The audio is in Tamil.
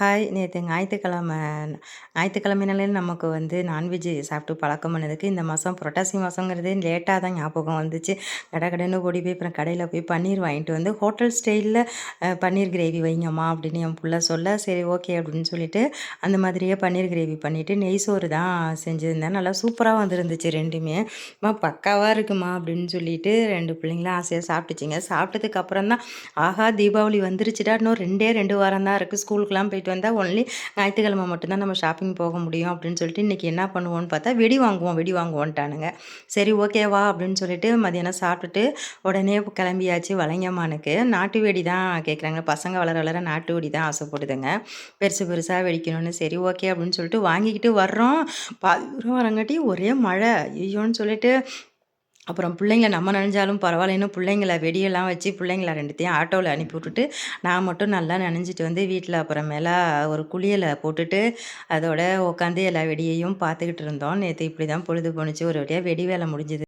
ஹாய்! நேத்து ஞாயித்துக்கிழமைனாலே நமக்கு நான்வெஜ் சாப்பிட்டு பழக்கம் பண்ணதுக்கு, இந்த மாதம் புரட்டாசி மாதங்கிறதே லேட்டா தான் ஞாபகம் வந்துச்சு. கடகடன்னு ஓடி போய் அப்புறம் கடையில போய் பன்னீர் வாங்கிட்டு வந்து, ஹோட்டல் ஸ்டைல்ல பன்னீர் கிரேவி வைங்கம்மா அப்படின்னு என் புள்ள சொல்ல, சரி ஓகே அப்படின்னு சொல்லிட்டு, அந்த மாதிரியே பன்னீர் கிரேவி பண்ணிட்டு, நெய் சோறு தான் செஞ்சிருந்தேன். நல்லா சூப்பரா வந்திருந்துச்சு 2மே. "அம்மா பக்காவா இருக்குமா" அப்படின்னு சொல்லிட்டு 2 பிள்ளைங்களும் ஆசையா சாப்பிட்டுச்சுங்க. சாப்பிட்டதுக்கு அப்புறம் தான், ஆஹா! தீபாவளி வந்துருச்சுடா, இன்னும் 2 வாரம் தான் இருக்குது. ஸ்கூலுக்குலாம் போயிட்டு வந்தா ஒன்லி ஞாயித்துக்கிழமை மட்டும் தான் நம்ம ஷாப்பிங் போக முடியும் அப்படின்னு சொல்லிட்டு, இன்றைக்கி என்ன பண்ணுவோன்னு பார்த்தா, வெடி வாங்குவோன்ட்டானுங்க. சரி ஓகே வா அப்படின்னு சொல்லிட்டு மதியானம் சாப்பிட்டுட்டு உடனே கிளம்பியாச்சு வலைங்கம்மானுக்கு. நாட்டு வெடி தான் கேட்குறாங்க. பசங்க வளர வளர நாட்டு வெடி தான் ஆசைப்படுதுங்க. பெருசு பெருசா வெடிக்கணும்னு. சரி ஓகே அப்படின்னு சொல்லிட்டு வாங்கிக்கிட்டு வர்றோம். பாதி தூரம் வரங்காட்டி ஒரே மழை. ஐயோன்னு சொல்லிட்டு அப்புறம் பிள்ளைங்கள நம்ம நனைஞ்சாலும் பரவாயில்லன்னு பிள்ளைங்கள வெடியெல்லாம் வச்சு பிள்ளைங்கள 2த்தையும் ஆட்டோவில் அனுப்பி விட்டுட்டு, நான் மட்டும் நல்லா நனைஞ்சிட்டு வந்து வீட்டில் அப்புறமேலா ஒரு குளியலை போட்டுட்டு, அதோட உட்காந்து எல்லா வெடியையும் பார்த்துக்கிட்டு இருந்தோம். நேற்று இப்படி தான் பொழுது போணுச்சு. ஒரு வழியா வெடி வேலை முடிஞ்சுது.